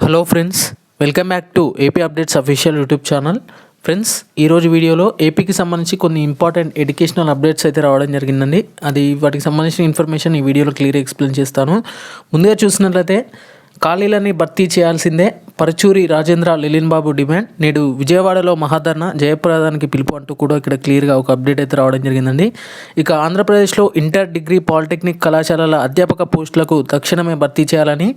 Hello friends, welcome back to AP updates official YouTube channel. Friends, ఈరోజు వీడియోలో ఏపీకి సంబంధించి కొన్ని ఇంపార్టెంట్ ఎడ్యుకేషనల్ అప్డేట్స్ అయితే రావడం జరిగిందండి. వాటికి సంబంధించిన ఇన్ఫర్మేషన్ ఈ వీడియోలో క్లియర్గా ఎక్స్ప్లెయిన్ చేస్తాను. ముందుగా చూసినట్లయితే ఖాళీలని భర్తీ చేయాల్సిందే పరుచూరి రాజేంద్ర లెలిన్ బాబు డిమాండ్. నేడు విజయవాడలో మహాధర్నా జయప్రదానికి పిలుపు అంటూ కూడా ఇక్కడ క్లియర్గా ఒక అప్డేట్ అయితే రావడం జరిగిందండి. ఇక ఆంధ్రప్రదేశ్లో ఇంటర్, డిగ్రీ, పాలిటెక్నిక్ కళాశాలల అధ్యాపక పోస్టులకు తక్షణమే భర్తీ చేయాలని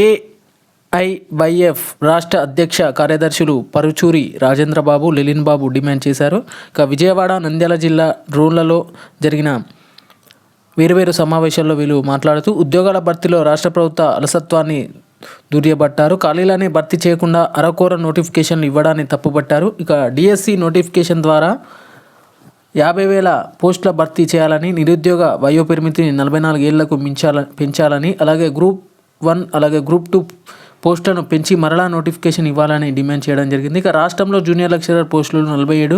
ఏఐవైఎఫ్ రాష్ట్ర అధ్యక్ష కార్యదర్శులు పరుచూరి రాజేంద్రబాబు, లెలిన్ బాబు డిమాండ్ చేశారు. ఇక విజయవాడ, నంద్యాల జిల్లా రూరల్లో జరిగిన వేరువేరు సమావేశాల్లో వీళ్ళు మాట్లాడుతూ ఉద్యోగాల భర్తీలో రాష్ట్ర ప్రభుత్వ అలసత్వాన్ని దుర్యబట్టారు. ఖాళీలని భర్తీ చేయకుండా అరకొర నోటిఫికేషన్లు ఇవ్వడాన్ని తప్పుపట్టారు. ఇక డిఎస్సి నోటిఫికేషన్ ద్వారా 50,000 పోస్టుల భర్తీ చేయాలని, నిరుద్యోగ వయోపరిమితిని 44 ఏళ్లకు పెంచాలని, అలాగే గ్రూప్ 1 అలాగే గ్రూప్ 2 పోస్టులను పెంచి మరలా నోటిఫికేషన్ ఇవ్వాలని డిమాండ్ చేయడం జరిగింది. ఇక రాష్ట్రంలో జూనియర్ లెక్చరర్ పోస్టులు 47,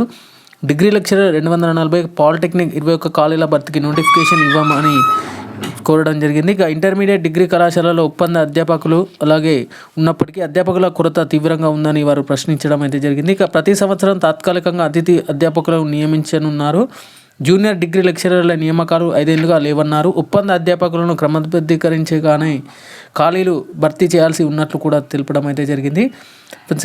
డిగ్రీ లెక్చరర్ 240, పాలిటెక్నిక్ 21 ఖాళీల భర్తీకి నోటిఫికేషన్ ఇవ్వమని కోరడం జరిగింది. ఇక ఇంటర్మీడియట్, డిగ్రీ కళాశాలలో ఒప్పంద అధ్యాపకులు అలాగే ఉన్నప్పటికీ అధ్యాపకుల కొరత తీవ్రంగా ఉందని వారు ప్రశ్నించడం అయితే జరిగింది. ఇక ప్రతి సంవత్సరం తాత్కాలికంగా అతిథి అధ్యాపకులను నియమించనున్నారు. జూనియర్, డిగ్రీ లెక్చరర్ల నియామకాలు 5 ఏళ్లుగా లేవన్నారు. ఒప్పంద అధ్యాపకులను క్రమబద్ధీకరించగానే ఖాళీలు భర్తీ చేయాల్సి ఉన్నట్లు కూడా తెలపడం అయితే జరిగింది.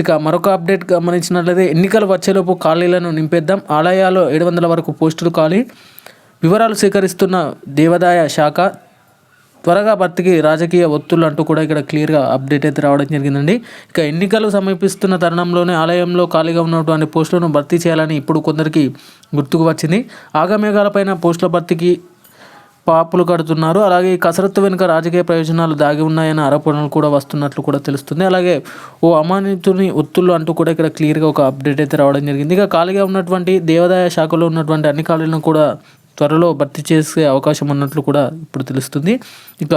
ఇక మరొక అప్డేట్ గమనించినట్లయితే ఎన్నికలు వచ్చేలోపు ఖాళీలను నింపేద్దాం, ఆలయాల్లో 700 వరకు పోస్టులు ఖాళీ, వివరాలు సేకరిస్తున్న దేవాదాయ శాఖ, త్వరగా భర్తీకి రాజకీయ ఒత్తులు అంటూ కూడా ఇక్కడ క్లియర్గా అప్డేట్ అయితే రావడం జరిగిందండి. ఇక ఎన్నికలు సమీపిస్తున్న తరుణంలోనే ఆలయంలో ఖాళీగా ఉన్నటువంటి పోస్టులను భర్తీ చేయాలని ఇప్పుడు కొందరికి గుర్తుకు వచ్చింది. ఆగమేఘాలపైన పోస్టుల భర్తీకి పాపులు కడుతున్నారు. అలాగే ఈ కసరత్తు వెనుక రాజకీయ ప్రయోజనాలు దాగి ఉన్నాయన్న ఆరోపణలు కూడా వస్తున్నట్లు కూడా తెలుస్తుంది. అలాగే ఓ అమానితుని ఒత్తులు అంటూ కూడా ఇక్కడ క్లియర్గా ఒక అప్డేట్ అయితే రావడం జరిగింది. ఇక ఖాళీగా ఉన్నటువంటి దేవాదాయ శాఖలో ఉన్నటువంటి అన్ని ఖాళీలను కూడా త్వరలో భర్తీ చేసే అవకాశం ఉన్నట్లు కూడా ఇప్పుడు తెలుస్తుంది. ఇక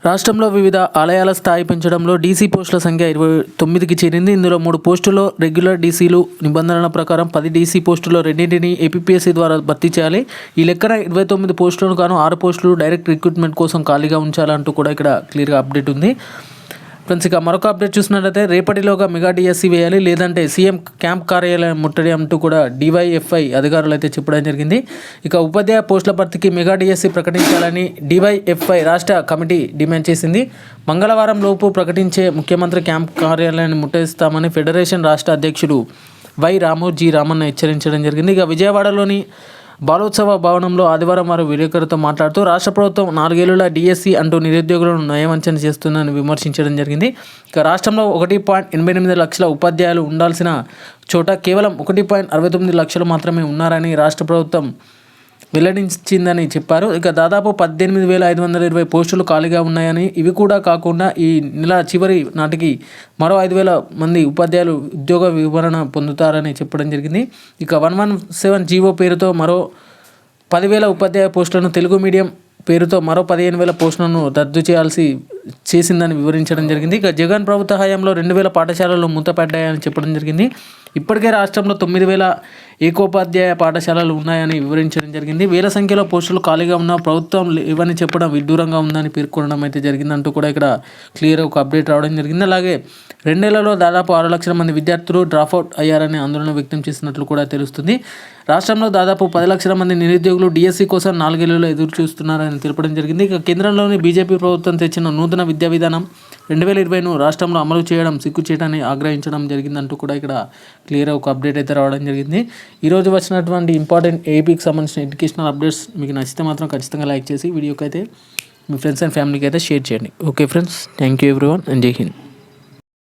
రాష్ట్రంలో వివిధ ఆలయాల స్థాయి పెంచడంలో డీసీ పోస్టుల సంఖ్య 29కి చేరింది. ఇందులో 3 పోస్టుల్లో రెగ్యులర్ డీసీలు, నిబంధనల ప్రకారం 10 డీసీ పోస్టుల్లో 2ని ఏపీపీఎస్సీ ద్వారా భర్తీ చేయాలి. ఈ లెక్కన 29 పోస్టులను గాను 6 పోస్టులు డైరెక్ట్ రిక్రూట్మెంట్ కోసం ఖాళీగా ఉంచాలంటూ కూడా ఇక్కడ క్లియర్గా అప్డేట్ ఉంది. ఫ్రెండ్స్, ఇక మరొక అప్డేట్ చూసినట్లయితే రేపటిలోగా మెగా డిఎస్సి వేయాలి, లేదంటే సీఎం క్యాంప్ కార్యాలయం ముట్టడి అంటూ కూడా డివైఎఫ్ఐ అధికారులు అయితే చెప్పడం జరిగింది. ఇక ఉపాధ్యాయ పోస్టుల భర్తీకి మెగా డిఎస్సి ప్రకటించాలని డివైఎఫ్ఐ రాష్ట్ర కమిటీ డిమాండ్ చేసింది. మంగళవారం లోపు ప్రకటించే ముఖ్యమంత్రి క్యాంప్ కార్యాలయాన్ని ముట్టడిస్తామని ఫెడరేషన్ రాష్ట్ర అధ్యక్షుడు వై రామోజీ రామన్న హెచ్చరించడం జరిగింది. ఇక విజయవాడలోని బాలోత్సవ భవనంలో ఆదివారం వారు విలేకరులతో మాట్లాడుతూ రాష్ట్ర ప్రభుత్వం 4 ఏళ్ల డిఎస్సి అంటూ నిరుద్యోగులను నయవంచన చేస్తుందని విమర్శించడం జరిగింది. ఇక రాష్ట్రంలో 1.88 లక్షల ఉపాధ్యాయులు ఉండాల్సిన చోట కేవలం 1.69 లక్షలు మాత్రమే ఉన్నారని రాష్ట్ర ప్రభుత్వం వెల్లడించిందని చెప్పారు. ఇక దాదాపు 18,520 పోస్టులు ఖాళీగా ఉన్నాయని, ఇవి కూడా కాకుండా ఈ నెల చివరి నాటికి మరో 5,000 మంది ఉపాధ్యాయులు ఉద్యోగ వివరణ పొందుతారని చెప్పడం జరిగింది. ఇక 117 జీవో పేరుతో మరో 10,000 ఉపాధ్యాయ పోస్టులను, తెలుగు మీడియం పేరుతో మరో 15,000 పోస్టులను రద్దు చేసిందని వివరించడం జరిగింది. ఇక జగన్ ప్రభుత్వ హయాంలో 2,000 పాఠశాలలు మూతపడ్డాయని చెప్పడం జరిగింది. ఇప్పటికే రాష్ట్రంలో 9,000 ఏకోపాధ్యాయ పాఠశాలలు ఉన్నాయని వివరించడం జరిగింది. వేల సంఖ్యలో పోస్టులు ఖాళీగా ఉన్న ప్రభుత్వం ఇవన్నీ చెప్పడం విడ్డూరంగా ఉందని పేర్కొనడం అయితే జరిగిందంటూ కూడా ఇక్కడ క్లియర్ ఒక అప్డేట్ రావడం జరిగింది. అలాగే 2 నెలల్లో దాదాపు 6 లక్షల మంది విద్యార్థులు డ్రాప్అవుట్ అయ్యారని ఆందోళన వ్యక్తం చేసినట్లు కూడా తెలుస్తుంది. రాష్ట్రంలో దాదాపు 10 లక్షల మంది నిరుద్యోగులు డిఎస్సి కోసం 4 ఏళ్లలో ఎదురు చూస్తున్నారని తెలపడం జరిగింది. ఇక కేంద్రంలోని బీజేపీ ప్రభుత్వం తెచ్చిన నూతన విద్యా విధానం 2020ను రాష్ట్రంలో అమలు చేయడం సిగ్గుచేటని ఆగ్రహించడం జరిగిందంటూ కూడా ఇక్కడ క్లియర్ ఒక అప్డేట్ అయితే రావడం జరిగింది. ఈరోజు వచ్చినటువంటి ఇంపార్టెంట్ ఏపీకి సంబంధించిన ఎడ్యుకేషనల్ అప్డేట్స్ మీకు నచ్చితే మాత్రం ఖచ్చితంగా లైక్ చేసి వీడియోకి అయితే మీ ఫ్రెండ్స్ అండ్ ఫ్యామిలీకి అయితే షేర్ చేయండి. Okay friends, thank you everyone and జై హింద్.